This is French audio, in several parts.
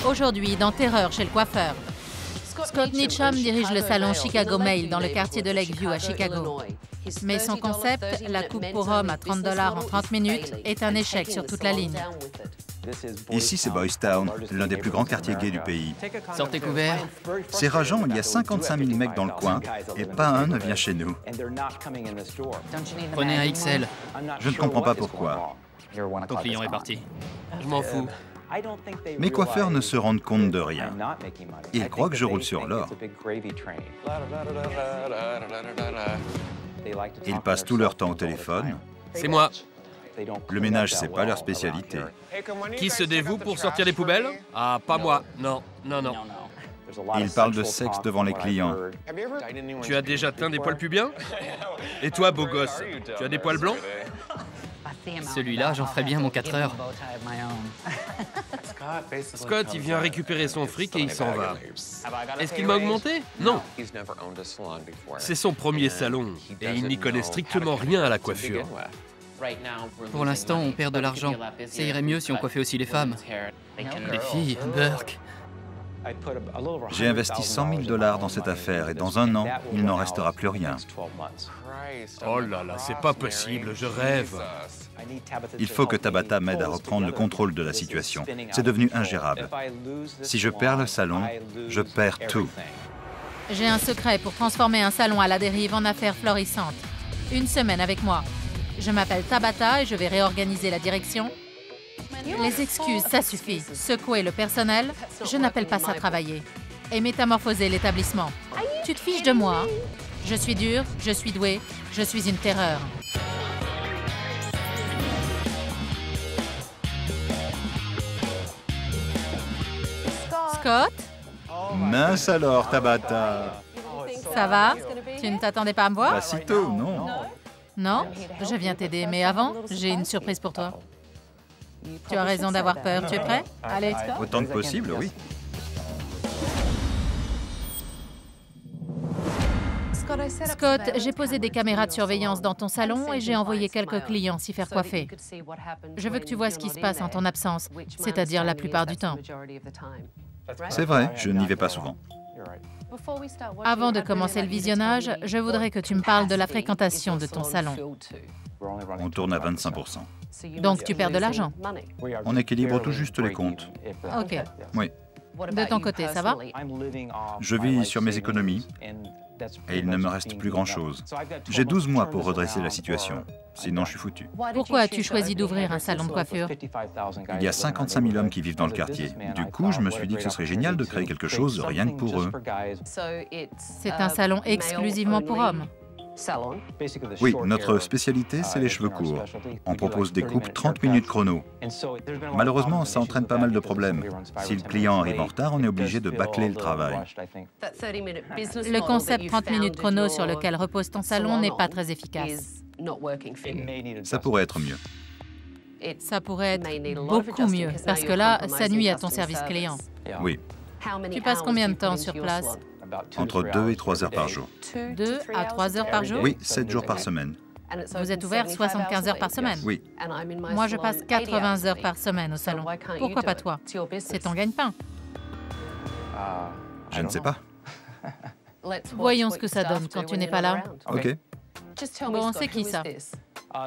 Aujourd'hui, dans Terreur chez le coiffeur. Scott Mitchum dirige le salon Chicago Mail dans le quartier de Lakeview à Chicago. Mais son concept, la coupe pour homme à 30 $ en 30 minutes, est un échec sur toute la ligne. Ici, c'est Boys Town, l'un des plus grands quartiers gays du pays. Sortez couverts. C'est rageant, il y a 55 000 mecs dans le coin et pas un ne vient chez nous. Prenez un XL. Je ne comprends pas pourquoi. Ton client est parti. Je m'en fous. Mes coiffeurs ne se rendent compte de rien. Ils croient que je roule sur l'or. Ils passent tout leur temps au téléphone. C'est moi. Le ménage, c'est pas leur spécialité. Qui se dévoue pour sortir les poubelles? Ah, pas moi. Non, non, non. Ils parlent de sexe devant les clients. Tu as déjà teint des poils pubiens? Et toi, beau gosse, tu as des poils blonds? Celui-là, j'en ferais bien mon 4 heures. Scott, il vient récupérer son fric et il s'en va. Est-ce qu'il m'a augmenté? Non. C'est son premier salon et il n'y connaît strictement rien à la coiffure. Pour l'instant, on perd de l'argent. Ça irait mieux si on coiffait aussi les femmes. Les filles, Burke. J'ai investi 100 000 $ dans cette affaire et dans un an, il n'en restera plus rien. Oh là là, c'est pas possible, je rêve. Il faut que Tabata m'aide à reprendre le contrôle de la situation. C'est devenu ingérable. Si je perds le salon, je perds tout. J'ai un secret pour transformer un salon à la dérive en affaire florissante. Une semaine avec moi. Je m'appelle Tabata et je vais réorganiser la direction. Les excuses, ça suffit. Secouer le personnel, je n'appelle pas ça travailler. Et métamorphoser l'établissement. Tu te fiches de moi, hein? Je suis dure, je suis douée, je suis une terreur. Scott? Mince alors, Tabata. Ça va? Tu ne t'attendais pas à me voir? Pas si tôt, non. Non? Je viens t'aider, mais avant, j'ai une surprise pour toi. Tu as raison d'avoir peur. Tu es prêt? Allez. Autant que possible, oui. Scott, j'ai posé des caméras de surveillance dans ton salon et j'ai envoyé quelques clients s'y faire coiffer. Je veux que tu vois ce qui se passe en ton absence, c'est-à-dire la plupart du temps. C'est vrai, je n'y vais pas souvent. Avant de commencer le visionnage, je voudrais que tu me parles de la fréquentation de ton salon. On tourne à 25%. Donc tu perds de l'argent. On équilibre tout juste les comptes. OK. Oui. De ton côté, ça va? Je vis sur mes économies et il ne me reste plus grand-chose. J'ai 12 mois pour redresser la situation, sinon je suis foutu. Pourquoi as-tu choisi d'ouvrir un salon de coiffure? Il y a 55 000 hommes qui vivent dans le quartier. Du coup, je me suis dit que ce serait génial de créer quelque chose rien que pour eux. C'est un salon exclusivement pour hommes. Oui, notre spécialité, c'est les cheveux courts. On propose des coupes 30 minutes chrono. Malheureusement, ça entraîne pas mal de problèmes. Si le client arrive en retard, on est obligé de bâcler le travail. Le concept 30 minutes chrono sur lequel repose ton salon n'est pas très efficace. Ça pourrait être mieux. Ça pourrait être beaucoup mieux, parce que là, ça nuit à ton service client. Oui, Tu passes combien de temps sur place? entre 2 et 3 heures par jour. 2 à 3 heures par jour? Oui, 7 jours par semaine. Vous êtes ouvert 75 heures par semaine? Oui. Moi, je passe 80 heures par semaine au salon. Pourquoi pas toi? C'est ton gagne-pain. Je ne sais pas. Voyons ce que ça donne quand tu n'es pas là. OK. Bon, c'est qui ça?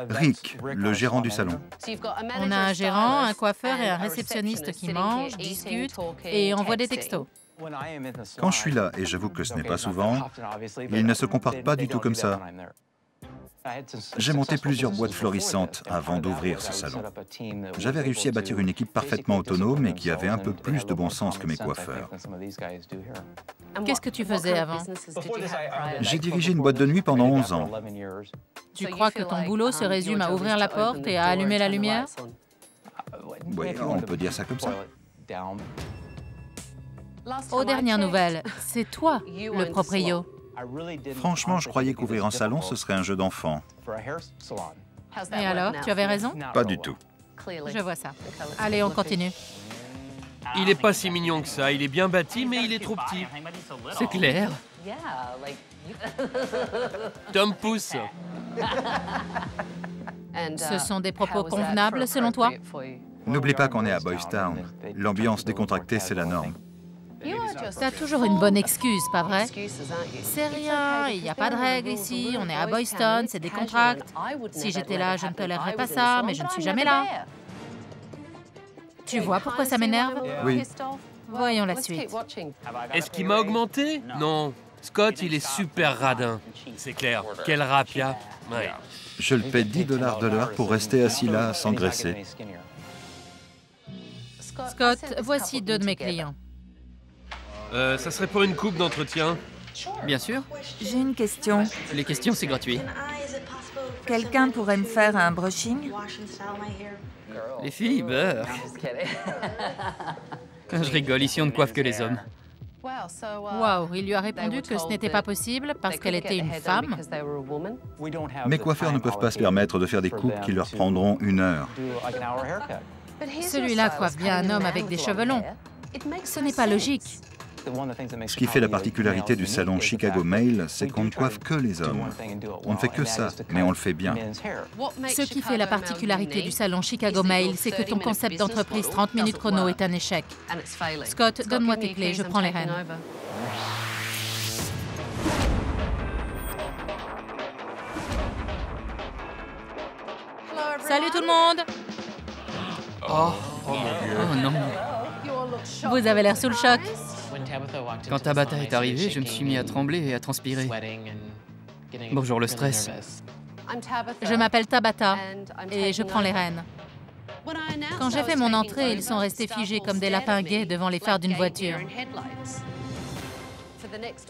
Rick, le gérant du salon. On a un gérant, un coiffeur et un réceptionniste qui mangent, discutent et envoient des textos. Quand je suis là, et j'avoue que ce n'est pas souvent, il ne se comporte pas du tout comme ça. J'ai monté plusieurs boîtes florissantes avant d'ouvrir ce salon. J'avais réussi à bâtir une équipe parfaitement autonome et qui avait un peu plus de bon sens que mes coiffeurs. Qu'est-ce que tu faisais avant? J'ai dirigé une boîte de nuit pendant 11 ans. Tu crois que ton boulot se résume à ouvrir la porte et à allumer la lumière? Oui, on peut dire ça comme ça. Aux dernières nouvelles, c'est toi le proprio. Franchement, je croyais qu'ouvrir un salon, ce serait un jeu d'enfant. Et alors, tu avais raison? Pas du tout. Je vois ça. Allez, on continue. Il est pas si mignon que ça, il est bien bâti, mais il est trop petit. C'est clair. Tom pousse. Ce sont des propos convenables selon toi? N'oublie pas qu'on est à Boys Town. L'ambiance décontractée, c'est la norme. T'as toujours une bonne excuse, pas vrai? C'est rien, il n'y a pas de règles ici, on est à Boys Town, c'est décontracté. Si j'étais là, je ne tolérerais pas ça, mais je ne suis jamais là. Tu vois pourquoi ça m'énerve? Oui. Voyons la suite. Est-ce qu'il m'a augmenté? Non. Scott, il est super radin. C'est clair. Quel rapia. Ouais. Je le paie 10 $ de l'heure pour rester assis là sans graisser. Scott, voici 2 de mes clients. Ça serait pour une coupe d'entretien. Bien sûr. J'ai une question. Les questions, c'est gratuit. Quelqu'un pourrait me faire un brushing? Les filles, beurre. Je rigole, ici on ne coiffe que les hommes. Waouh, il lui a répondu que ce n'était pas possible parce qu'elle était une femme. Mes coiffeurs ne peuvent pas se permettre de faire des coupes qui leur prendront 1 heure. Celui-là coiffe bien un homme avec des cheveux longs. Ce n'est pas logique. Ce qui fait la particularité du salon Chicago Male, c'est qu'on ne coiffe que les hommes. On ne fait que ça, mais on le fait bien. Ce qui fait la particularité du salon Chicago Male, c'est que ton concept d'entreprise 30 minutes chrono est un échec. Scott, donne-moi tes clés, je prends les rênes. Salut tout le monde! Oh non. Vous avez l'air sous le choc. Quand Tabata est arrivée, je me suis mis à trembler et à transpirer. Bonjour le stress. Je m'appelle Tabata et je prends les rênes. Quand j'ai fait mon entrée, ils sont restés figés comme des lapins gais devant les phares d'une voiture.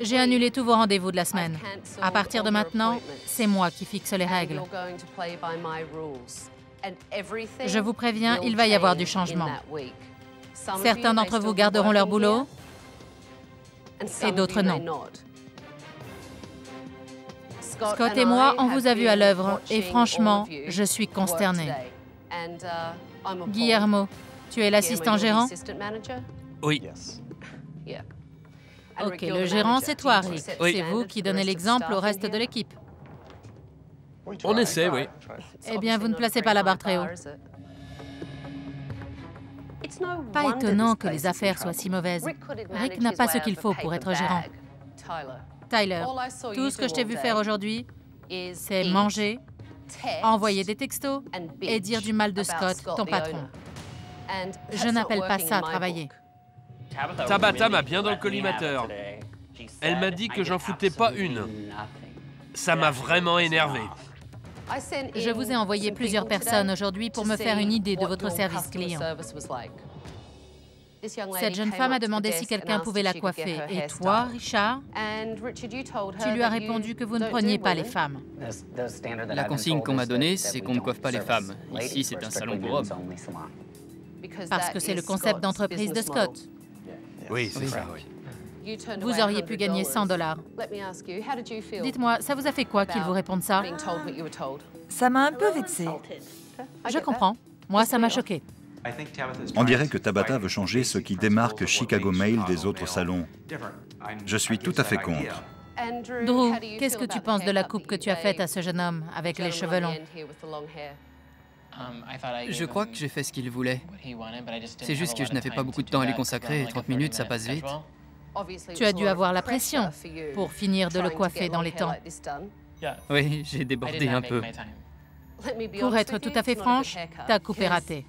J'ai annulé tous vos rendez-vous de la semaine. À partir de maintenant, c'est moi qui fixe les règles. Je vous préviens, il va y avoir du changement. Certains d'entre vous garderont leur boulot et d'autres non. Scott et moi, on vous a vu à l'œuvre et franchement, je suis consternée. Guillermo, tu es l'assistant gérant? Oui. Ok, le gérant, c'est toi, Rick. Oui. C'est vous qui donnez l'exemple au reste de l'équipe. On essaie, oui. Eh bien, vous ne placez pas la barre très haut. Pas étonnant que les affaires soient si mauvaises. Rick n'a pas ce qu'il faut pour être gérant. Tyler, tout ce que je t'ai vu faire aujourd'hui, c'est manger, envoyer des textos et dire du mal de Scott, ton patron. Je n'appelle pas ça travailler. Tabata m'a bien dans le collimateur. Elle m'a dit que j'en foutais pas une. Ça m'a vraiment énervé. Je vous ai envoyé plusieurs personnes aujourd'hui pour me faire une idée de votre service client. Cette jeune femme a demandé si quelqu'un pouvait la coiffer. Et toi, Richard, tu lui as répondu que vous ne preniez pas les femmes. La consigne qu'on m'a donnée, c'est qu'on ne coiffe pas les femmes. Ici, c'est un salon pour hommes. Parce que c'est le concept d'entreprise de Scott. Oui, c'est ça, oui. Vous auriez pu gagner 100 $. Dites-moi, ça vous a fait quoi qu'il vous réponde ça? Ça m'a un peu vexée. Je comprends. Moi, ça m'a choqué. On dirait que Tabata veut changer ce qui démarque Chicago Male des autres salons. Je suis tout à fait contre. Drew, qu'est-ce que tu penses de la coupe que tu as faite à ce jeune homme avec les cheveux longs? Je crois que j'ai fait ce qu'il voulait. C'est juste que je n'avais pas beaucoup de temps à lui consacrer et 30 minutes, ça passe vite. Tu as dû avoir la pression pour finir de le coiffer dans les temps. Oui, j'ai débordé un peu. Pour être tout à fait franche, ta coupe est ratée.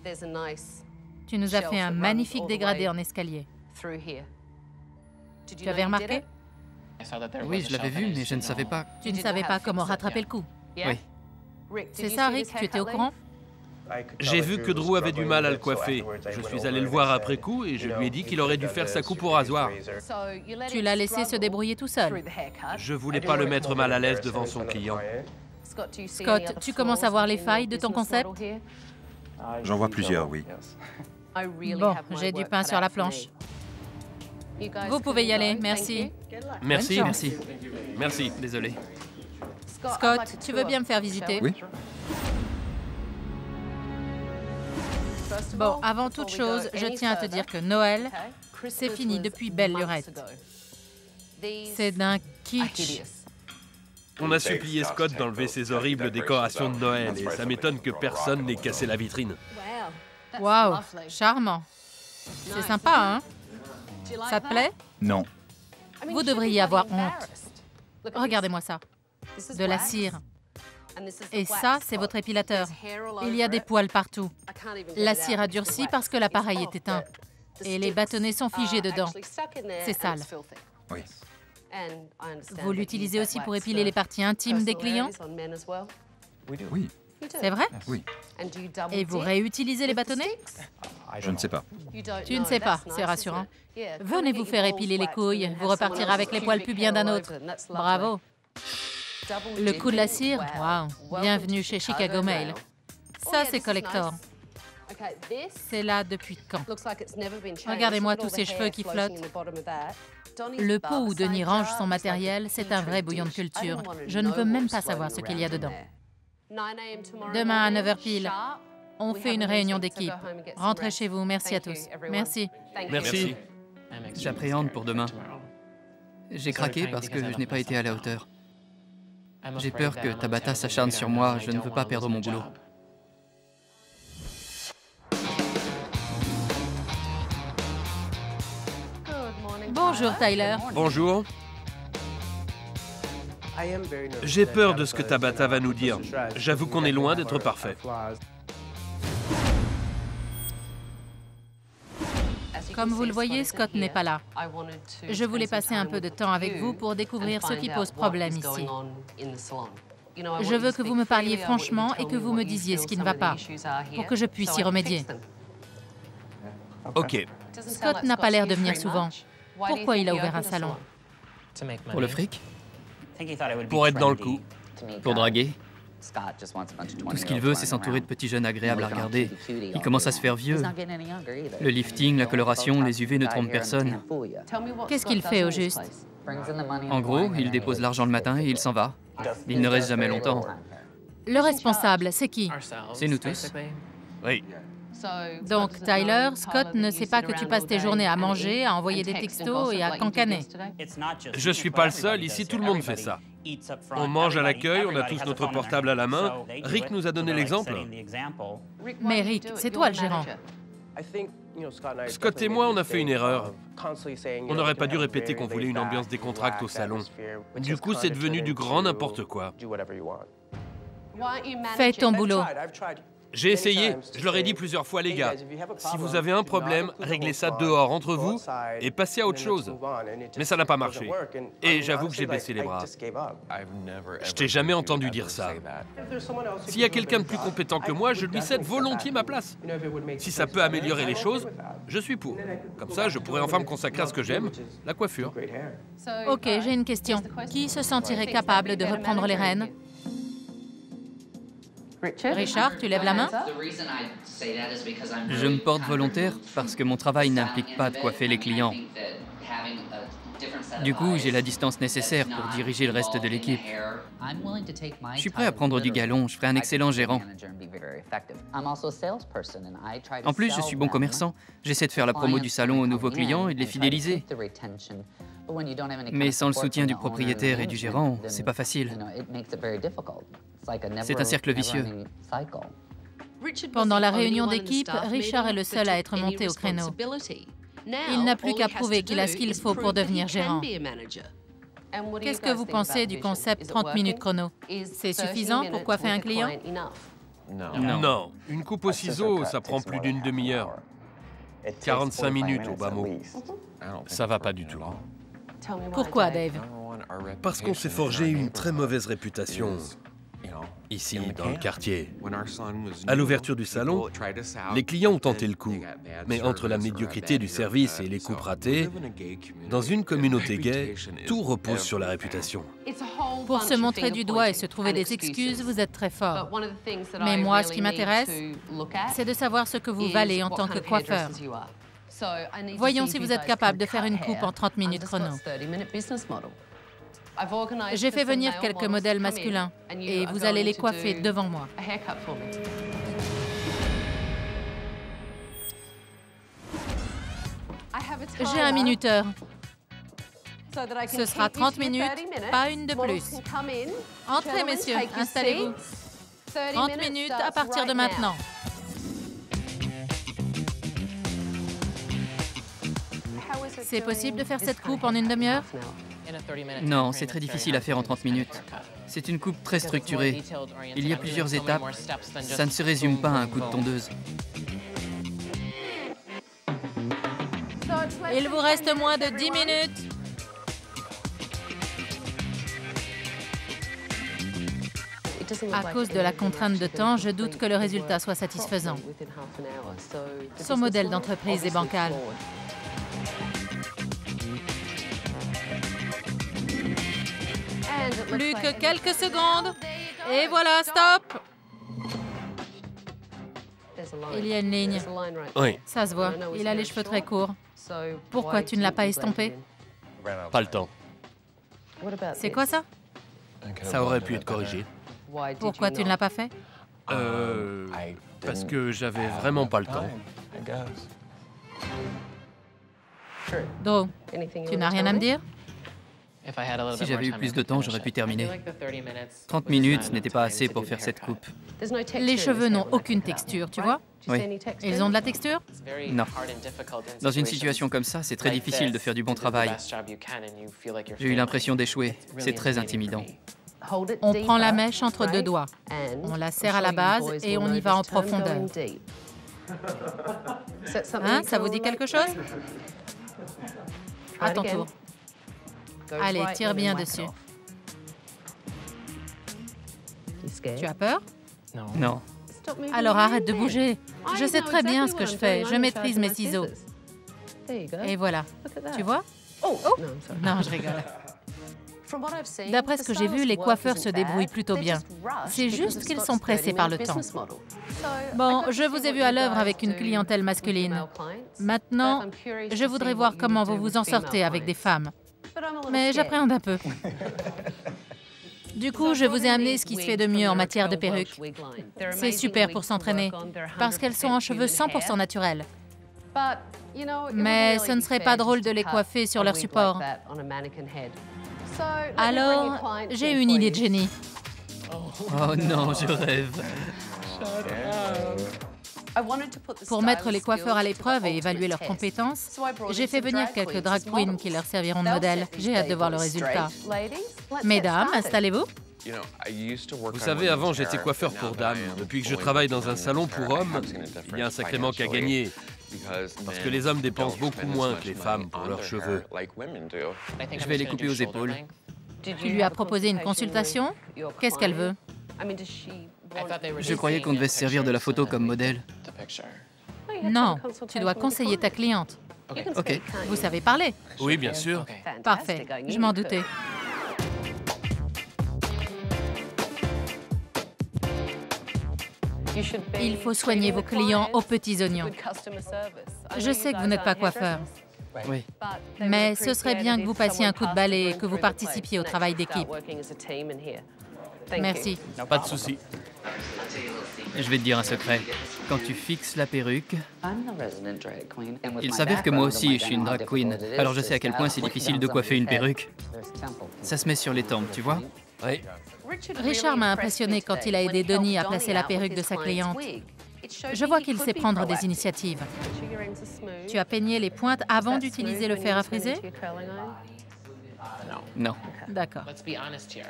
Tu nous as fait un magnifique dégradé en escalier. Tu avais remarqué? Oui, je l'avais vu, mais je ne savais pas. Tu ne savais pas comment rattraper le coup. Oui. C'est ça, Rick? Tu étais au courant? J'ai vu que Drew avait du mal à le coiffer. Je suis allé le voir après coup et je lui ai dit qu'il aurait dû faire sa coupe au rasoir. Tu l'as laissé se débrouiller tout seul. Je voulais pas le mettre mal à l'aise devant son client. Scott, tu commences à voir les failles de ton concept? J'en vois plusieurs, oui. Bon, j'ai du pain sur la planche. Vous pouvez y aller, merci. Merci. Merci. Merci. Désolé. Scott, tu veux bien me faire visiter? Oui. Bon, avant toute chose, je tiens à te dire que Noël, c'est fini depuis belle lurette. C'est d'un kitsch. On a supplié Scott d'enlever ces horribles décorations de Noël et ça m'étonne que personne n'ait cassé la vitrine. Waouh, charmant. C'est sympa, hein? Ça te plaît? Non. Vous devriez avoir honte. Regardez-moi ça. De la cire. Et ça, c'est votre épilateur. Il y a des poils partout. La cire a durci parce que l'appareil est éteint. Et les bâtonnets sont figés dedans. C'est sale. Oui. Vous l'utilisez aussi pour épiler les parties intimes des clients? Oui. C'est vrai? Oui. Et vous réutilisez les bâtonnets? Je ne sais pas. Tu ne sais pas, c'est rassurant. Venez vous faire épiler les couilles. Vous repartirez avec les poils pubiens d'un autre. Bravo. Le coup de la cire? Waouh. Bienvenue chez Chicago Mail. Ça, c'est collector. C'est là depuis quand? Regardez-moi tous ces cheveux qui flottent. Le pot où Denis range son matériel, c'est un vrai bouillon de culture. Je ne veux même pas savoir ce qu'il y a dedans. Demain à 9h pile, on fait une réunion d'équipe. Rentrez chez vous. Merci à tous. Merci. Merci. J'appréhende pour demain. J'ai craqué parce que je n'ai pas été à la hauteur. J'ai peur que Tabata s'acharne sur moi. Je ne veux pas perdre mon boulot. Bonjour, Tyler. Bonjour. J'ai peur de ce que Tabata va nous dire. J'avoue qu'on est loin d'être parfait. Comme vous le voyez, Scott n'est pas là. Je voulais passer un peu de temps avec vous pour découvrir ce qui pose problème ici. Je veux que vous me parliez franchement et que vous me disiez ce qui ne va pas, pour que je puisse y remédier. Ok. Scott n'a pas l'air de venir souvent. Pourquoi il a ouvert un salon? Pour le fric? Pour être dans le coup. Pour draguer? Tout ce qu'il veut, c'est s'entourer de petits jeunes agréables à regarder. Il commence à se faire vieux. Le lifting, la coloration, les UV ne trompent personne. Qu'est-ce qu'il fait au juste? En gros, il dépose l'argent le matin et il s'en va. Il ne reste jamais longtemps. Le responsable, c'est qui? C'est nous tous. Oui. Donc, Tyler, Scott ne sait pas que tu passes tes journées à manger, à envoyer des textos et à cancaner. Je suis pas le seul, ici tout le monde fait ça. On mange à l'accueil, on a tous notre portable à la main. Rick nous a donné l'exemple. Mais Rick, c'est toi le gérant. Scott et moi, on a fait une erreur. On n'aurait pas dû répéter qu'on voulait une ambiance décontractée au salon. Du coup, c'est devenu du grand n'importe quoi. Fais ton boulot. J'ai essayé, je leur ai dit plusieurs fois, les gars, si vous avez un problème, réglez ça dehors entre vous et passez à autre chose. Mais ça n'a pas marché. Et j'avoue que j'ai baissé les bras. Je t'ai jamais entendu dire ça. S'il y a quelqu'un de plus compétent que moi, je lui cède volontiers ma place. Si ça peut améliorer les choses, je suis pour. Comme ça, je pourrais enfin me consacrer à ce que j'aime, la coiffure. Ok, j'ai une question. Qui se sentirait capable de reprendre les rênes? Richard, tu lèves la main? Je me porte volontaire parce que mon travail n'implique pas de coiffer les clients. Du coup, j'ai la distance nécessaire pour diriger le reste de l'équipe. Je suis prêt à prendre du galon, je ferai un excellent gérant. En plus, je suis bon commerçant. J'essaie de faire la promo du salon aux nouveaux clients et de les fidéliser. Mais sans le soutien du propriétaire et du gérant, c'est pas facile. C'est un cercle vicieux. Pendant la réunion d'équipe, Richard est le seul à être monté au créneau. Il n'a plus qu'à prouver qu'il a ce qu'il faut pour devenir gérant. Qu'est-ce que vous pensez du concept 30 minutes chrono? C'est suffisant pour coiffer un client? Non, une coupe au ciseau, ça prend plus d'une demi-heure. 45 minutes au bas mot. Ça va pas du tout. Pourquoi, Dave? Parce qu'on s'est forgé une très mauvaise réputation. Ici, dans le quartier. À l'ouverture du salon, les clients ont tenté le coup. Mais entre la médiocrité du service et les coupes ratées, dans une communauté gay, tout repose sur la réputation. Pour se montrer du doigt et se trouver des excuses, vous êtes très fort. Mais moi, ce qui m'intéresse, c'est de savoir ce que vous valez en tant que coiffeur. Voyons si vous êtes capable de faire une coupe en 30 minutes chrono. J'ai fait venir quelques modèles masculins et vous allez les coiffer devant moi. J'ai un minuteur. Ce sera 30 minutes, pas une de plus. Entrez, messieurs, installez-vous. 30 minutes à partir de maintenant. C'est possible de faire cette coupe en une demi-heure? Non, c'est très difficile à faire en 30 minutes. C'est une coupe très structurée. Il y a plusieurs étapes. Ça ne se résume pas à un coup de tondeuse. Il vous reste moins de 10 minutes. À cause de la contrainte de temps, je doute que le résultat soit satisfaisant. Son modèle d'entreprise est bancal. Plus que quelques secondes. Et voilà, stop! Il y a une ligne. Oui, Ça se voit. Il a les cheveux très courts. Pourquoi tu ne l'as pas estompé? pas le temps. C'est quoi ça? Ça aurait pu être corrigé. Pourquoi tu ne l'as pas fait? Parce que j'avais vraiment pas le temps. Drew, tu n'as rien à me dire? Si j'avais eu plus de temps, j'aurais pu terminer. 30 minutes, ce n'était pas assez pour faire cette coupe. Les cheveux n'ont aucune texture, tu vois? Oui. Ils ont de la texture? Non. Dans une situation comme ça, c'est très difficile de faire du bon travail. J'ai eu l'impression d'échouer. C'est très intimidant. On prend la mèche entre deux doigts. On la serre à la base et on y va en profondeur. Hein, ça vous dit quelque chose? À ton tour. Allez, tire bien dessus. Tu as peur? Non. Alors arrête de bouger. Je sais très bien ce que je fais. Je maîtrise mes ciseaux. Et voilà. Tu vois? Non, je rigole. D'après ce que j'ai vu, les coiffeurs se débrouillent plutôt bien. C'est juste qu'ils sont pressés par le temps. Bon, je vous ai vu à l'œuvre avec une clientèle masculine. Maintenant, je voudrais voir comment vous vous en sortez avec des femmes. Mais j'appréhende un peu. Du coup, je vous ai amené ce qui se fait de mieux en matière de perruques. C'est super pour s'entraîner, parce qu'elles sont en cheveux 100% naturels. Mais ce ne serait pas drôle de les coiffer sur leur support. Alors, j'ai une idée de génie. Oh non, je rêve. Pour mettre les coiffeurs à l'épreuve et évaluer leurs compétences, j'ai fait venir quelques drag queens qui leur serviront de modèle. J'ai hâte de voir le résultat. Mesdames, installez-vous. Vous savez, avant, j'étais coiffeur pour dames. Depuis que je travaille dans un salon pour hommes, il y a un sacré manque à gagner. Parce que les hommes dépensent beaucoup moins que les femmes pour leurs cheveux. Je vais les couper aux épaules. Tu lui as proposé une consultation? Qu'est-ce qu'elle veut? Je croyais qu'on devait se servir de la photo comme modèle. Non, tu dois conseiller ta cliente. Ok. Vous savez parler? Oui, bien sûr. Parfait, je m'en doutais. Il faut soigner vos clients aux petits oignons. Je sais que vous n'êtes pas coiffeur, Oui. mais ce serait bien que vous passiez un coup de balai et que vous participiez au travail d'équipe. Merci. Pas de souci. Je vais te dire un secret. Quand tu fixes la perruque... Il s'avère que moi aussi, je suis une drag queen. Alors je sais à quel point c'est difficile de coiffer une perruque. Ça se met sur les tempes, tu vois? Oui. Richard m'a impressionné quand il a aidé Denis à placer la perruque de sa cliente. Je vois qu'il sait prendre des initiatives. Tu as peigné les pointes avant d'utiliser le fer à friser? Non. D'accord.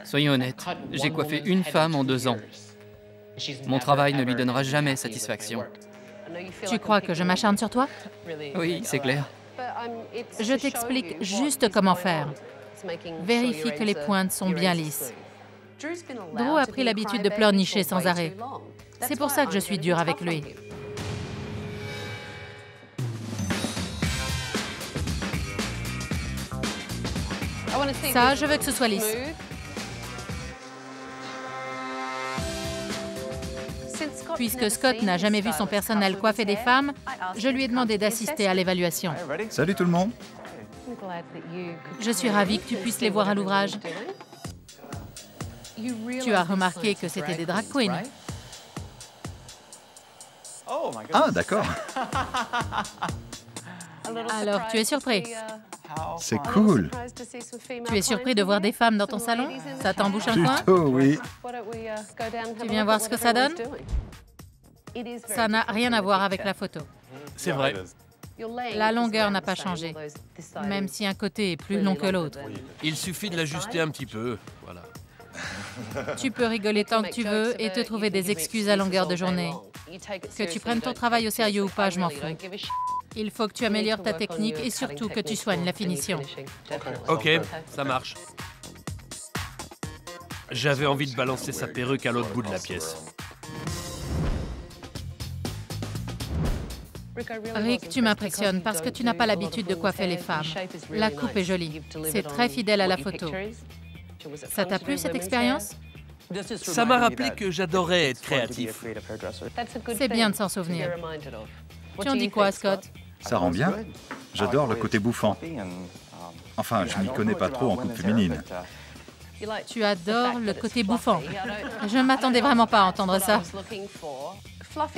Soyons honnêtes, j'ai coiffé une femme en 2 ans. Mon travail ne lui donnera jamais satisfaction. Tu crois que je m'acharne sur toi? Oui, c'est clair. Je t'explique juste comment faire. Vérifie que les pointes sont bien lisses. Drew a pris l'habitude de pleurnicher sans arrêt. C'est pour ça que je suis dure avec lui. Ça, je veux que ce soit lisse. Puisque Scott n'a jamais vu son personnel coiffer des femmes, je lui ai demandé d'assister à l'évaluation. Salut tout le monde. Je suis ravie que tu puisses les voir à l'ouvrage. Tu as remarqué que c'était des drag queens. Ah, d'accord. Alors, tu es surpris? C'est cool. Tu es surpris de voir des femmes dans ton salon? Ça t'embouche un coin? Plutôt, oui. Tu viens voir ce que ça donne? Ça n'a rien à voir avec la photo. C'est vrai. La longueur n'a pas changé, même si un côté est plus long que l'autre. Il suffit de l'ajuster un petit peu, voilà. Tu peux rigoler tant que tu veux et te trouver des excuses à longueur de journée. Que tu prennes ton travail au sérieux ou pas, je m'en fous. Il faut que tu améliores ta technique et surtout que tu soignes la finition. Ok, ça marche. J'avais envie de balancer sa perruque à l'autre bout de la pièce. Rick, tu m'impressionnes parce que tu n'as pas l'habitude de coiffer les femmes. La coupe est jolie. C'est très fidèle à la photo. Ça t'a plu cette expérience? Ça m'a rappelé que j'adorais être créatif. C'est bien de s'en souvenir. Tu en dis quoi, Scott? Ça rend bien. J'adore le côté bouffant. Enfin, je m'y connais pas trop en coupe féminine. Tu adores le côté bouffant. Je ne m'attendais vraiment pas à entendre ça.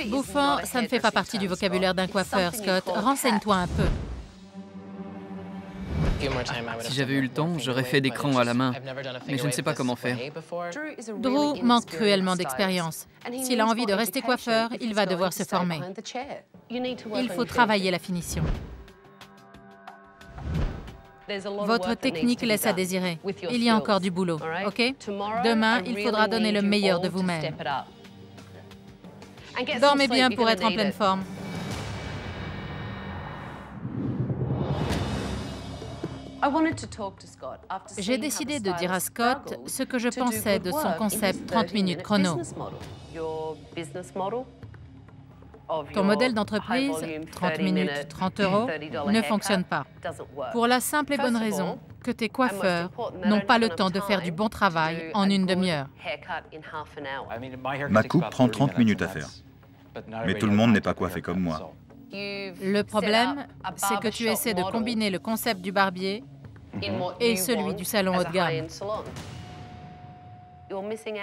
Bouffant, ça ne fait pas partie du vocabulaire d'un coiffeur, Scott. Renseigne-toi un peu. Si j'avais eu le temps, j'aurais fait des crans à la main, mais je ne sais pas comment faire. Drew manque cruellement d'expérience. S'il a envie de rester coiffeur, il va devoir se former. Il faut travailler la finition. Votre technique laisse à désirer. Il y a encore du boulot, OK? Demain, il faudra donner le meilleur de vous-même. Dormez bien pour être en pleine forme. J'ai décidé de dire à Scott ce que je pensais de son concept 30 minutes chrono. Ton modèle d'entreprise, 30 minutes, 30 euros, ne fonctionne pas. Pour la simple et bonne raison que tes coiffeurs n'ont pas le temps de faire du bon travail en une demi-heure. Ma coupe prend 30 minutes à faire. Mais tout le monde n'est pas coiffé comme moi. Le problème, c'est que tu essaies de combiner le concept du barbier et celui du salon haut de gamme.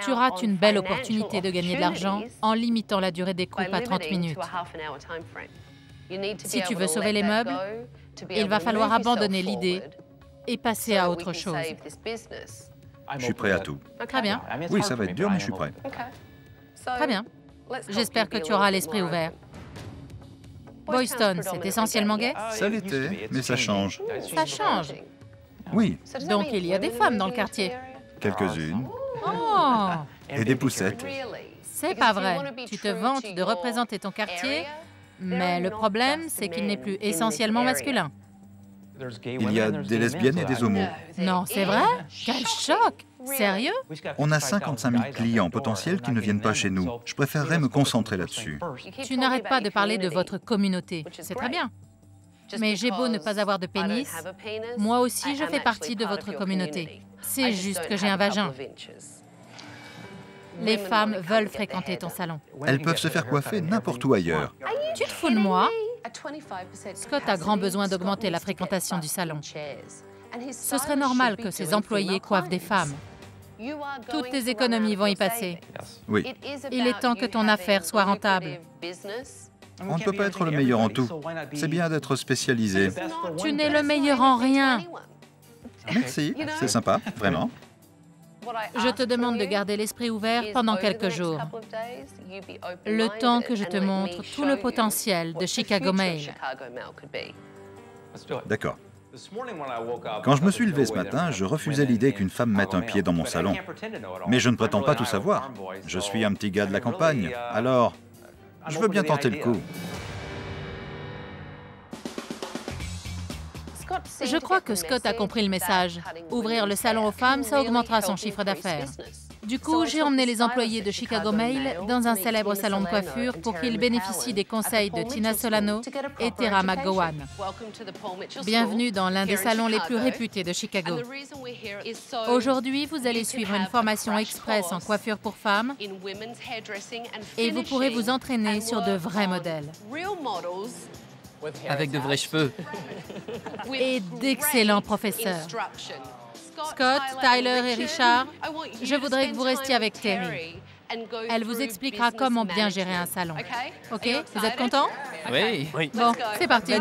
Tu rates une belle opportunité de gagner de l'argent en limitant la durée des coupes à 30 minutes. Si tu veux sauver les meubles, il va falloir abandonner l'idée et passer à autre chose. Je suis prêt à tout. Très bien, Oui, ça va être dur, mais je suis prêt. très bien. J'espère que tu auras l'esprit ouvert. Boyston, c'est essentiellement gay? Ça l'était, mais ça change. Ça change. Oui, Donc il y a des femmes dans le quartier. quelques-unes. Oh, Et des poussettes. c'est pas vrai. Tu te vantes de représenter ton quartier, mais le problème, c'est qu'il n'est plus essentiellement masculin. Il y a des lesbiennes et des homos. Non, c'est vrai? Quel choc! Sérieux? On a 55 000 clients potentiels qui ne viennent pas chez nous. Je préférerais me concentrer là-dessus. Tu n'arrêtes pas de parler de votre communauté. C'est très bien. Mais j'ai beau ne pas avoir de pénis, moi aussi je fais partie de votre communauté. C'est juste que j'ai un vagin. Les femmes veulent fréquenter ton salon. Elles peuvent se faire coiffer n'importe où ailleurs. Tu te fous de moi? Scott a grand besoin d'augmenter la fréquentation du salon. Ce serait normal que ses employés coiffent des femmes. Toutes tes économies vont y passer. Oui, Il est temps que ton affaire soit rentable. on ne peut pas être le meilleur en tout. C'est bien d'être spécialisé. Tu n'es le meilleur en rien. Merci, c'est sympa, vraiment. Je te demande de garder l'esprit ouvert pendant quelques jours. Le temps que je te montre tout le potentiel de Chicago Mail. D'accord. Quand je me suis levé ce matin, je refusais l'idée qu'une femme mette un pied dans mon salon. Mais je ne prétends pas tout savoir. Je suis un petit gars de la campagne, alors je veux bien tenter le coup. Je crois que Scott a compris le message. Ouvrir le salon aux femmes, ça augmentera son chiffre d'affaires. Du coup, j'ai emmené les employés de Chicago Mail dans un célèbre salon de coiffure pour qu'ils bénéficient des conseils de Tina Solano et Tara McGowan. Bienvenue dans l'un des salons les plus réputés de Chicago. Aujourd'hui, vous allez suivre une formation express en coiffure pour femmes et vous pourrez vous entraîner sur de vrais modèles. Avec de vrais cheveux. Et d'excellents professeurs. Scott, Tyler et Richard, je voudrais que vous restiez avec Terry. Elle vous expliquera comment bien gérer un salon. OK? Vous êtes contents? Oui. Bon, c'est parti.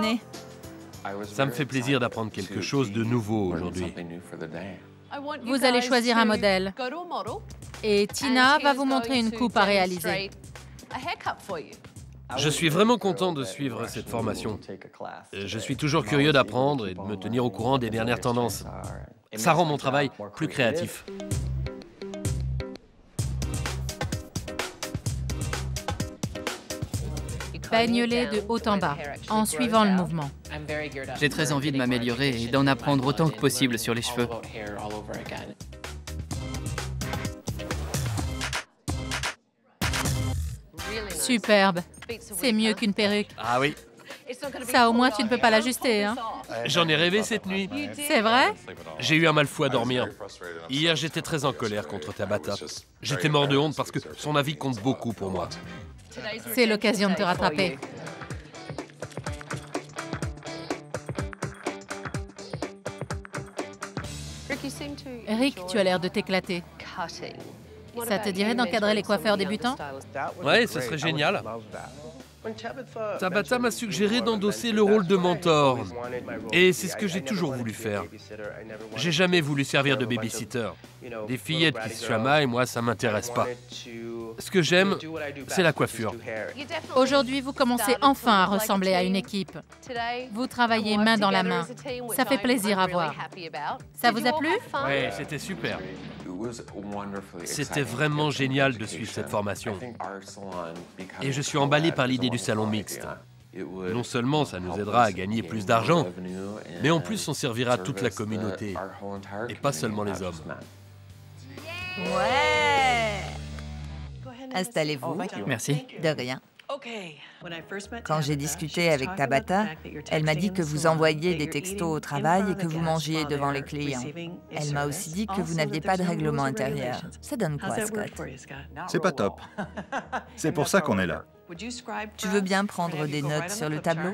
Ça me fait plaisir d'apprendre quelque chose de nouveau aujourd'hui. Vous allez choisir un modèle. Et Tina va vous montrer une coupe à réaliser. Je suis vraiment content de suivre cette formation. Je suis toujours curieux d'apprendre et de me tenir au courant des dernières tendances. Ça rend mon travail plus créatif. Peigne-les de haut en bas, en suivant le mouvement. J'ai très envie de m'améliorer et d'en apprendre autant que possible sur les cheveux. Superbe. C'est mieux qu'une perruque. Ah oui, Ça, au moins, tu ne peux pas l'ajuster, hein? j'en ai rêvé cette nuit. C'est vrai? J'ai eu un mal fou à dormir. Hier, j'étais très en colère contre Tabata. J'étais mort de honte parce que son avis compte beaucoup pour moi. C'est l'occasion de te rattraper. Rick, tu as l'air de t'éclater. Ça te dirait d'encadrer les coiffeurs débutants? Ouais, ce serait génial. Tabata m'a suggéré d'endosser le rôle de mentor. Et c'est ce que j'ai toujours voulu faire. J'ai jamais voulu servir de babysitter. Des fillettes qui se chamaillent, moi, ça m'intéresse pas. Ce que j'aime, c'est la coiffure. Aujourd'hui, vous commencez enfin à ressembler à une équipe. Vous travaillez main dans la main. Ça fait plaisir à voir. Ça vous a plu? Ouais, c'était super. C'était vraiment génial de suivre cette formation. Et je suis emballé par l'idée du salon mixte. Non seulement ça nous aidera à gagner plus d'argent, mais en plus on servira toute la communauté, et pas seulement les hommes. Ouais! Installez-vous. Merci. De rien. Quand j'ai discuté avec Tabata, elle m'a dit que vous envoyiez des textos au travail et que vous mangiez devant les clients. Elle m'a aussi dit que vous n'aviez pas de règlement intérieur. Ça donne quoi, Scott? C'est pas top. C'est pour ça qu'on est là. Tu veux bien prendre des notes sur le tableau?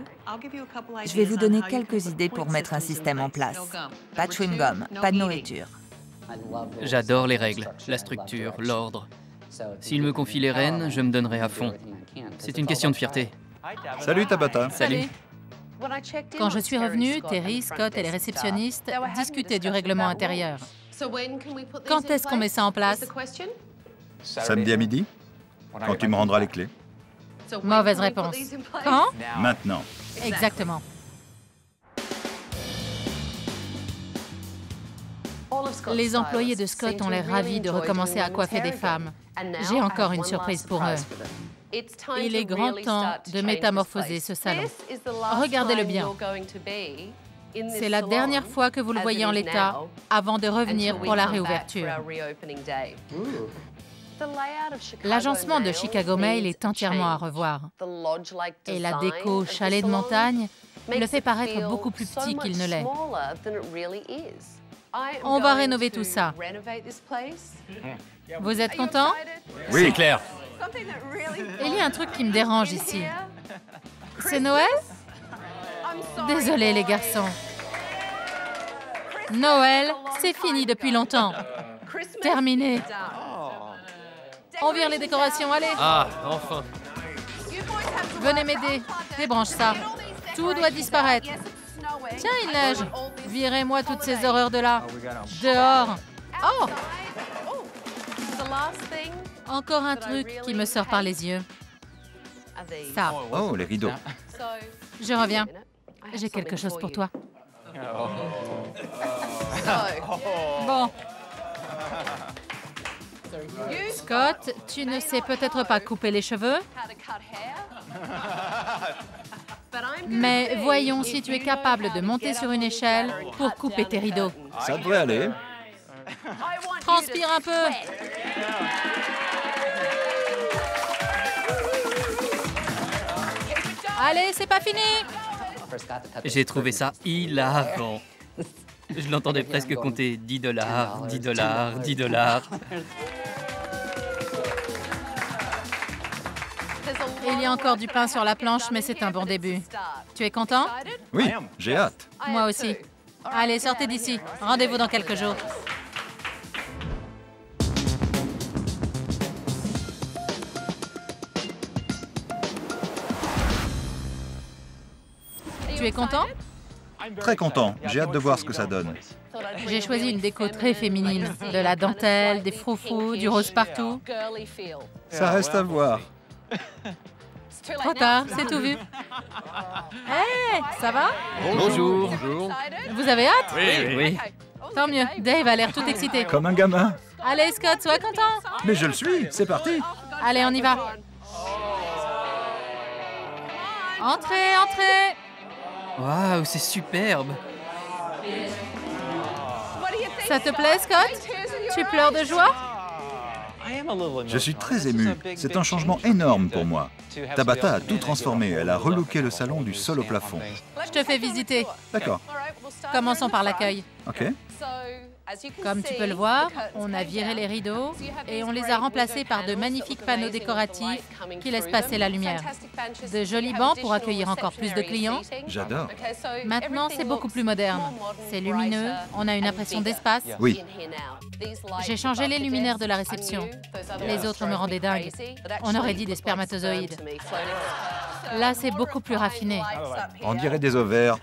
Je vais vous donner quelques idées pour mettre un système en place. Pas de chewing-gum, pas de nourriture. J'adore les règles, la structure, l'ordre. S'il me confie les rênes, je me donnerai à fond. C'est une question de fierté. Salut Tabata. Salut. Quand je suis revenue, Terry, Scott et les réceptionnistes discutaient du règlement intérieur. Quand est-ce qu'on met ça en place? Samedi à midi, quand tu me rendras les clés. Mauvaise réponse. Quand? Maintenant. Exactement. Les employés de Scott ont l'air ravis de recommencer à coiffer des femmes. J'ai encore une surprise pour eux. Il est grand temps de métamorphoser ce salon. Regardez-le bien. C'est la dernière fois que vous le voyez en l'état avant de revenir pour la réouverture. L'agencement de Chicago Mail est entièrement à revoir. Et la déco chalet de montagne le fait paraître beaucoup plus petit qu'il ne l'est. On va rénover tout ça. Vous êtes content? Oui. C'est clair. Il y a un truc qui me dérange ici. C'est Noël? Désolé les garçons. Noël, c'est fini depuis longtemps. Terminé. On vire les décorations, allez. Ah, enfin. Venez m'aider. Débranche ça. Tout doit disparaître. Tiens, il neige. Virez-moi toutes ces horreurs de là. Dehors. Oh! Encore un truc qui me sort par les yeux. Ça. Oh, les rideaux. Je reviens. J'ai quelque chose pour toi. Bon. Scott, tu ne sais peut-être pas couper les cheveux, mais voyons si tu es capable de monter sur une échelle pour couper tes rideaux. Ça devrait aller. Transpire un peu. Allez, c'est pas fini. J'ai trouvé ça hilarant. Je l'entendais presque compter 10 $, 10 $, 10 $. Il y a encore du pain sur la planche, mais c'est un bon début. Tu es content? Oui, j'ai hâte. Moi aussi. Allez, sortez d'ici. Rendez-vous dans quelques jours. Tu es content? Très content. J'ai hâte de voir ce que ça donne. J'ai choisi une déco très féminine. De la dentelle, des froufrous, du rose partout. Ça reste à voir. Trop tard, c'est tout vu. Hey, ça va? Bonjour. Bonjour. Vous avez hâte? Oui. Tant mieux, Dave a l'air tout excité. Comme un gamin. Allez, Scott, sois content. Mais je le suis, c'est parti. Allez, on y va. Entrez, entrez. Waouh, c'est superbe. Ça te plaît, Scott? Tu pleures de joie? Je suis très ému. C'est un changement énorme pour moi. Tabata a tout transformé. Elle a relooké le salon du sol au plafond. Je te fais visiter. D'accord. Commençons par l'accueil. OK. Comme tu peux le voir, on a viré les rideaux et on les a remplacés par de magnifiques panneaux décoratifs qui laissent passer la lumière. De jolis bancs pour accueillir encore plus de clients. J'adore. Maintenant, c'est beaucoup plus moderne. C'est lumineux, on a une impression d'espace. Oui. J'ai changé les luminaires de la réception. Les autres me rendaient dingue. On aurait dit des spermatozoïdes. Là, c'est beaucoup plus raffiné. On dirait des ovaires.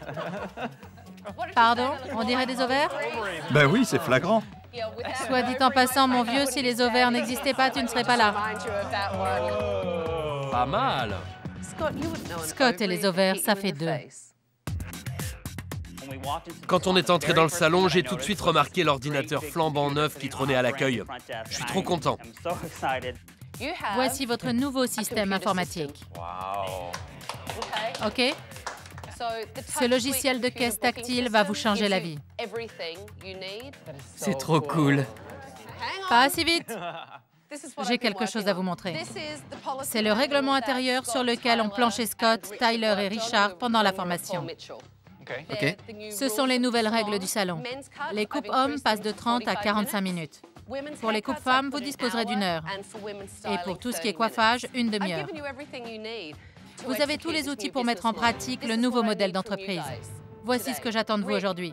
Pardon, on dirait des ovaires? Ben oui, c'est flagrant. Soit dit en passant, mon vieux, si les ovaires n'existaient pas, tu ne serais pas là. Pas mal. Scott et les ovaires, ça fait deux. Quand on est entré dans le salon, j'ai tout de suite remarqué l'ordinateur flambant neuf qui trônait à l'accueil. Je suis trop content. Voici votre nouveau système informatique. OK? Ce logiciel de caisse tactile va vous changer la vie. C'est trop cool. Pas si vite. J'ai quelque chose à vous montrer. C'est le règlement intérieur sur lequel ont planché Scott, Tyler et Richard pendant la formation. OK. Ce sont les nouvelles règles du salon. Les coupes hommes passent de 30 à 45 minutes. Pour les coupes femmes, vous disposerez d'une heure. Et pour tout ce qui est coiffage, une demi-heure. Vous avez tous les outils pour mettre en pratique le nouveau modèle d'entreprise. Voici ce que j'attends de vous aujourd'hui.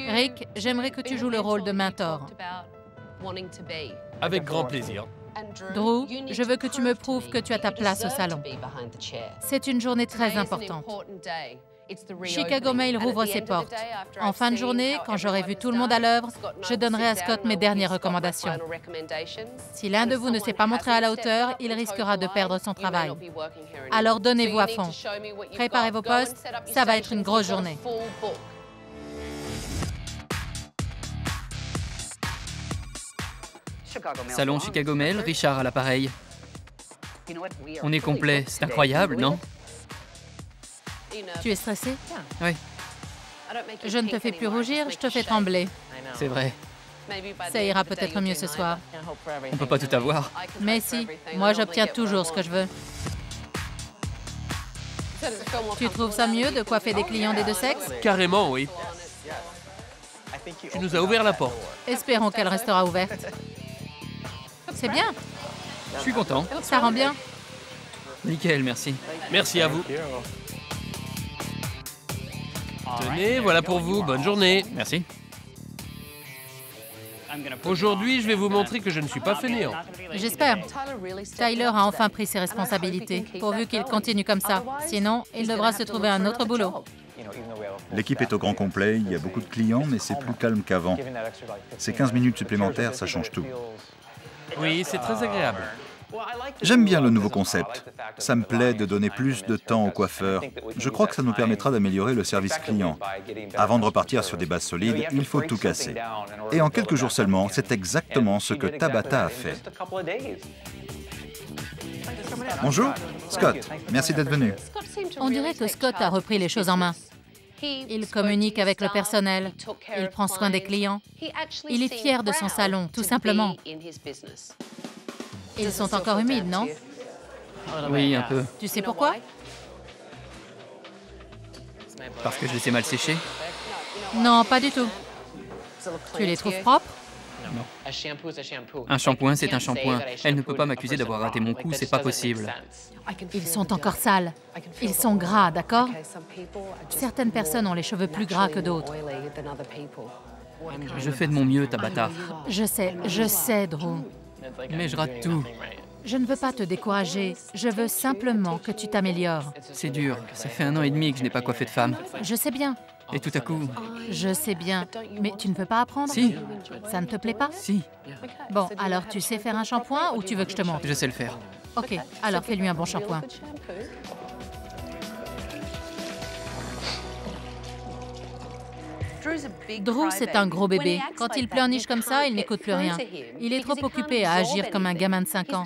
Rick, j'aimerais que tu joues le rôle de mentor. Avec grand plaisir. Drew, je veux que tu me prouves que tu as ta place au salon. C'est une journée très importante. Chicago Mail rouvre ses portes. En fin de journée, quand j'aurai vu tout le monde à l'œuvre, je donnerai à Scott mes dernières recommandations. Si l'un de vous ne s'est pas montré à la hauteur, il risquera de perdre son travail. Alors donnez-vous à fond. Préparez vos postes, ça va être une grosse journée. Salon Chicago Mail, Richard à l'appareil. On est complet, c'est incroyable, non? Tu es stressé? Oui, Je ne te fais plus rougir, je te fais trembler. c'est vrai. Ça ira peut-être mieux ce soir. On peut pas tout avoir. Mais si, moi j'obtiens toujours ce que je veux. Tu trouves ça mieux de coiffer des clients des deux sexes? Carrément, oui. Tu nous as ouvert la porte. Espérons qu'elle restera ouverte. C'est bien, Je suis content. ça rend bien. Nickel, merci. Merci à vous. Tenez, voilà pour vous. Bonne journée. Merci. Aujourd'hui, je vais vous montrer que je ne suis pas fainéant. J'espère. Tyler a enfin pris ses responsabilités, pourvu qu'il continue comme ça. Sinon, il devra se trouver un autre boulot. L'équipe est au grand complet, il y a beaucoup de clients, mais c'est plus calme qu'avant. Ces 15 minutes supplémentaires, ça change tout. Oui, c'est très agréable. J'aime bien le nouveau concept. Ça me plaît de donner plus de temps aux coiffeurs. Je crois que ça nous permettra d'améliorer le service client. Avant de repartir sur des bases solides, il faut tout casser. Et en quelques jours seulement, c'est exactement ce que Tabata a fait. Bonjour, Scott. Merci d'être venu. On dirait que Scott a repris les choses en main. Il communique avec le personnel, il prend soin des clients. Il est fier de son salon, tout simplement. Ils sont encore humides, non? Oui, un peu. Tu sais pourquoi? Parce que je les ai mal séchés. Non, pas du tout. Tu les trouves propres? Un shampoing, c'est un shampoing. Elle ne peut pas m'accuser d'avoir raté mon coup, c'est pas possible. Ils sont encore sales. Ils sont gras, d'accord? Certaines personnes ont les cheveux plus gras que d'autres. Je fais de mon mieux, Tabata. Je sais, Drew. Mais je rate tout. Je ne veux pas te décourager. Je veux simplement que tu t'améliores. C'est dur. Ça fait 1 an et demi que je n'ai pas coiffé de femme. Je sais bien. Et tout à coup... Je sais bien. Mais tu ne veux pas apprendre? Si. Ça ne te plaît pas? Si, Bon, alors tu sais faire un shampoing ou tu veux que je te montre? je sais le faire. Ok, alors fais-lui un bon shampoing. Drew, c'est un gros bébé. Quand il pleurniche comme ça, il n'écoute plus rien. Il est trop occupé à agir comme un gamin de 5 ans.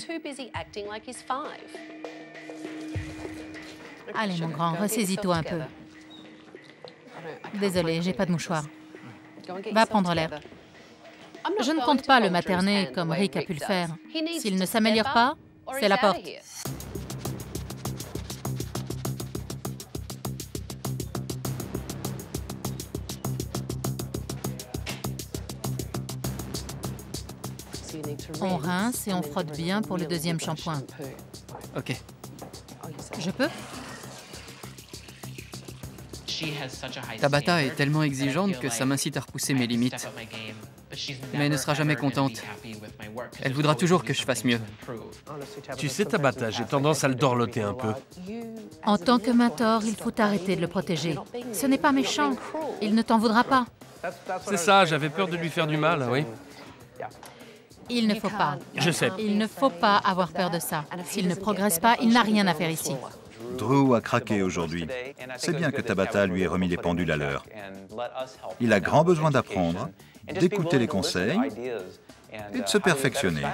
Allez, mon grand, ressaisis-toi un peu. Désolée, j'ai pas de mouchoir. Va prendre l'air. Je ne compte pas le materner comme Rick a pu le faire. S'il ne s'améliore pas, c'est la porte. On rince et on frotte bien pour le deuxième shampoing. Ok. Je peux? Tabata est tellement exigeante que ça m'incite à repousser mes limites. Mais elle ne sera jamais contente. Elle voudra toujours que je fasse mieux. Tu sais, Tabata, j'ai tendance à le dorloter un peu. En tant que mentor, il faut arrêter de le protéger. Ce n'est pas méchant. Il ne t'en voudra pas. C'est ça, j'avais peur de lui faire du mal, oui. Il ne faut pas. Je sais. Il ne faut pas avoir peur de ça. S'il ne progresse pas, il n'a rien à faire ici. Drew a craqué aujourd'hui. C'est bien que Tabata lui ait remis les pendules à l'heure. Il a grand besoin d'apprendre, d'écouter les conseils et de se perfectionner.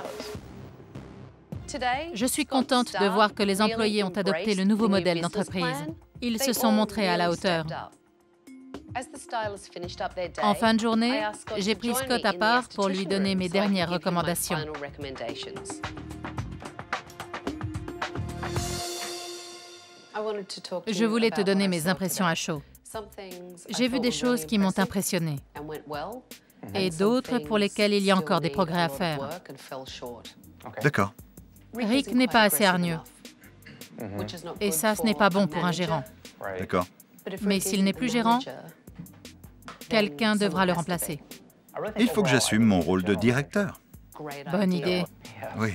Je suis contente de voir que les employés ont adopté le nouveau modèle d'entreprise. Ils se sont montrés à la hauteur. En fin de journée, j'ai pris Scott à part pour lui donner mes dernières recommandations. Je voulais te donner mes impressions à chaud. J'ai vu des choses qui m'ont impressionné et d'autres pour lesquelles il y a encore des progrès à faire. D'accord. Rick n'est pas assez hargneux. Et ça, ce n'est pas bon pour un gérant. D'accord. Mais s'il n'est plus gérant, quelqu'un devra le remplacer. Il faut que j'assume mon rôle de directeur. Bonne idée. Oui.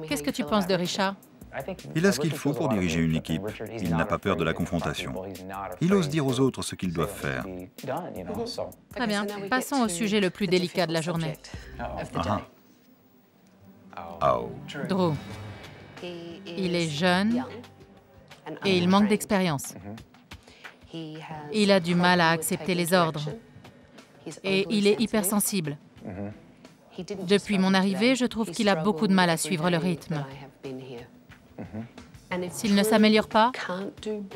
Qu'est-ce que tu penses de Richard? Il a ce qu'il faut pour diriger une équipe. Il n'a pas peur de la confrontation. Il ose dire aux autres ce qu'ils doivent faire. Très bien. Passons au sujet le plus délicat de la journée. Oh. Drew. Il est jeune et il manque d'expérience. Il a du mal à accepter les ordres et il est hypersensible. Depuis mon arrivée, je trouve qu'il a beaucoup de mal à suivre le rythme. S'il ne s'améliore pas,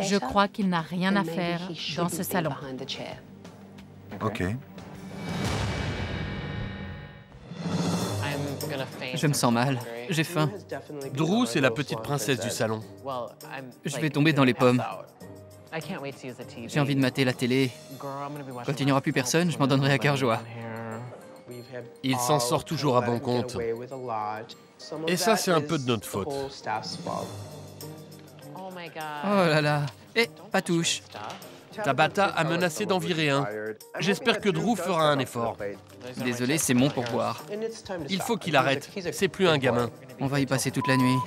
je crois qu'il n'a rien à faire dans ce salon. OK. Je me sens mal. J'ai faim. Drew, c'est la petite princesse du salon. Je vais tomber dans les pommes. J'ai envie de mater la télé. Quand il n'y aura plus personne, je m'en donnerai à cœur joie. Il s'en sort toujours à bon compte. Et ça, c'est un peu de notre faute. Oh là là. Eh, pas touche. Tabata a menacé d'en virer un. J'espère que Drew fera un effort. Désolé, c'est mon pourboire. Il faut qu'il arrête. C'est plus un gamin. On va y passer toute la nuit.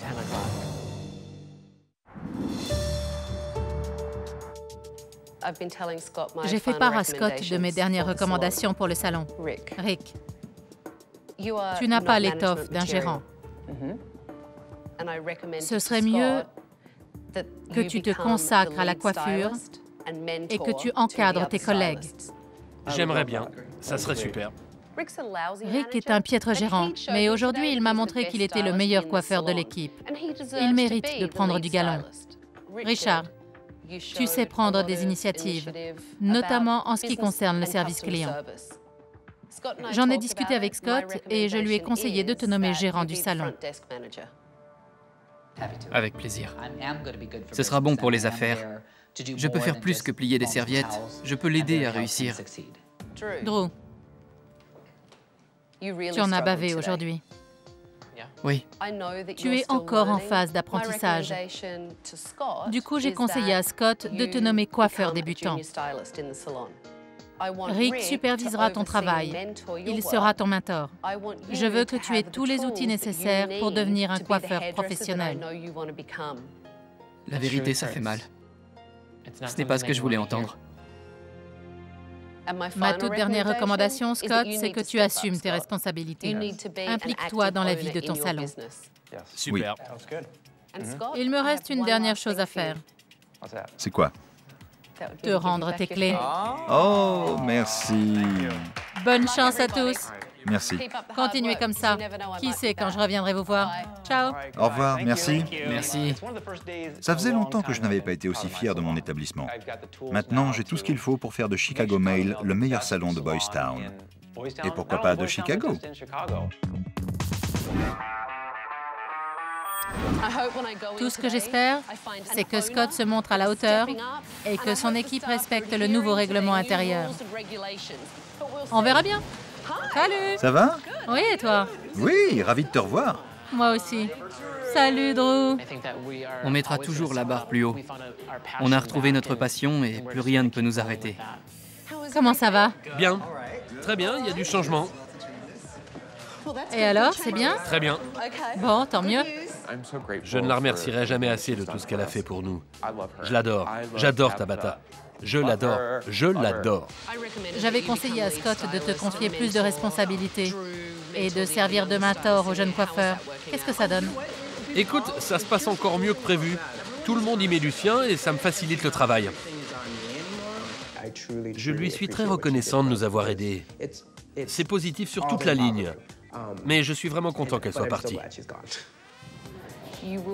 J'ai fait part à Scott de mes dernières recommandations pour le salon. Rick, tu n'as pas l'étoffe d'un gérant. Ce serait mieux que tu te consacres à la coiffure et que tu encadres tes collègues. J'aimerais bien. Ça serait super. Rick est un piètre gérant, mais aujourd'hui, il m'a montré qu'il était le meilleur coiffeur de l'équipe. Il mérite de prendre du galon. Richard, tu sais prendre des initiatives, notamment en ce qui concerne le service client. J'en ai discuté avec Scott et je lui ai conseillé de te nommer gérant du salon. Avec plaisir. Ce sera bon pour les affaires. Je peux faire plus que plier des serviettes. Je peux l'aider à réussir. Drew, tu en as bavé aujourd'hui. Oui. Tu es encore en phase d'apprentissage. Du coup, j'ai conseillé à Scott de te nommer coiffeur débutant. Rick supervisera ton travail. Il sera ton mentor. Je veux que tu aies tous les outils nécessaires pour devenir un coiffeur professionnel. La vérité, ça fait mal. Ce n'est pas ce que je voulais entendre. Ma toute dernière recommandation, Scott, c'est que tu assumes tes responsabilités. Implique-toi dans la vie de ton salon. Super. Il me reste une dernière chose à faire. C'est quoi? Te rendre tes clés. Oh, merci. Bonne chance à tous. Merci. Continuez comme ça. Qui sait quand je reviendrai vous voir? Ciao. Au revoir, merci. Merci. Ça faisait longtemps que je n'avais pas été aussi fier de mon établissement. Maintenant, j'ai tout ce qu'il faut pour faire de Chicago Mail le meilleur salon de Boys Town. Et pourquoi pas de Chicago? Tout ce que j'espère, c'est que Scott se montre à la hauteur et que son équipe respecte le nouveau règlement intérieur. On verra bien. Salut. Ça va? Oui, et toi? Oui, ravi de te revoir. Moi aussi. Salut, Drew. On mettra toujours la barre plus haut. On a retrouvé notre passion et plus rien ne peut nous arrêter. Comment ça va? Bien. Très bien, il y a du changement. Et alors, c'est bien? Très bien. Bon, tant mieux. Je ne la remercierai jamais assez de tout ce qu'elle a fait pour nous. Je l'adore. J'adore Tabata. Je l'adore. Je l'adore. J'avais conseillé à Scott de te confier plus de responsabilités et de servir de mentor aux jeunes coiffeurs. Qu'est-ce que ça donne? Écoute, ça se passe encore mieux que prévu. Tout le monde y met du sien et ça me facilite le travail. Je lui suis très reconnaissant de nous avoir aidés. C'est positif sur toute la ligne. Mais je suis vraiment content qu'elle soit partie.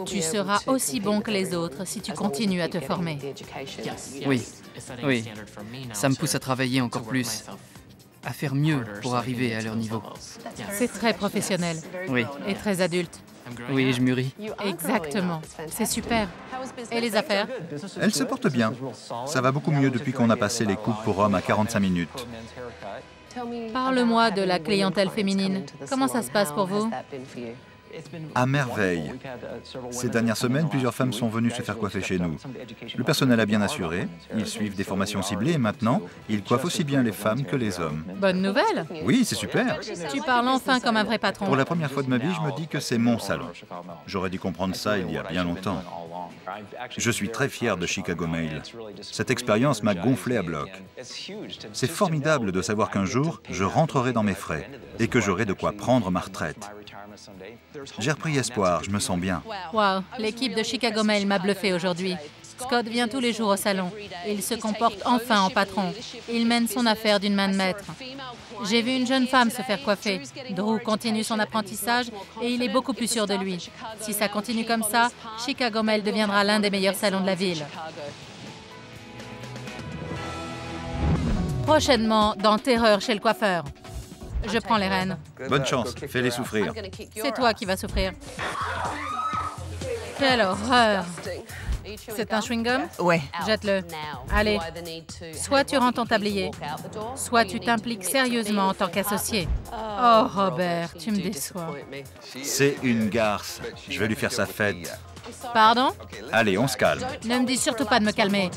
Tu seras aussi bon que les autres si tu continues à te former. Oui, oui. Ça me pousse à travailler encore plus, à faire mieux pour arriver à leur niveau. C'est très professionnel Oui, et très adulte. oui, je mûris. Exactement. C'est super. Et les affaires? Elle se porte bien. Ça va beaucoup mieux depuis qu'on a passé les coupes pour hommes à 45 minutes. Parle-moi de la clientèle féminine. Comment ça se passe pour vous? À merveille. Ces dernières semaines, plusieurs femmes sont venues se faire coiffer chez nous. Le personnel a bien assuré, ils suivent des formations ciblées et maintenant, ils coiffent aussi bien les femmes que les hommes. Bonne nouvelle. Oui, c'est super. Tu parles enfin comme un vrai patron. Pour la première fois de ma vie, je me dis que c'est mon salon. J'aurais dû comprendre ça il y a bien longtemps. Je suis très fier de Chicago Mail. Cette expérience m'a gonflé à bloc. C'est formidable de savoir qu'un jour, je rentrerai dans mes frais et que j'aurai de quoi prendre ma retraite. J'ai repris espoir, je me sens bien. Wow, l'équipe de Chicago Mail m'a bluffé aujourd'hui. Scott vient tous les jours au salon. Il se comporte enfin en patron. Il mène son affaire d'une main de maître. J'ai vu une jeune femme se faire coiffer. Drew continue son apprentissage et il est beaucoup plus sûr de lui. Si ça continue comme ça, Chicago Mail deviendra l'un des meilleurs salons de la ville. Prochainement, dans Terreur chez le coiffeur. Je prends les rênes. Bonne chance, fais-les souffrir. C'est toi qui vas souffrir. Quelle horreur! C'est un chewing-gum? Ouais. Jette-le. Allez, soit tu rends ton tablier, soit tu t'impliques sérieusement en tant qu'associé. Oh, Robert, tu me déçois. C'est une garce. Je vais lui faire sa fête. Pardon? Allez, on se calme. Ne me dis surtout pas de me calmer.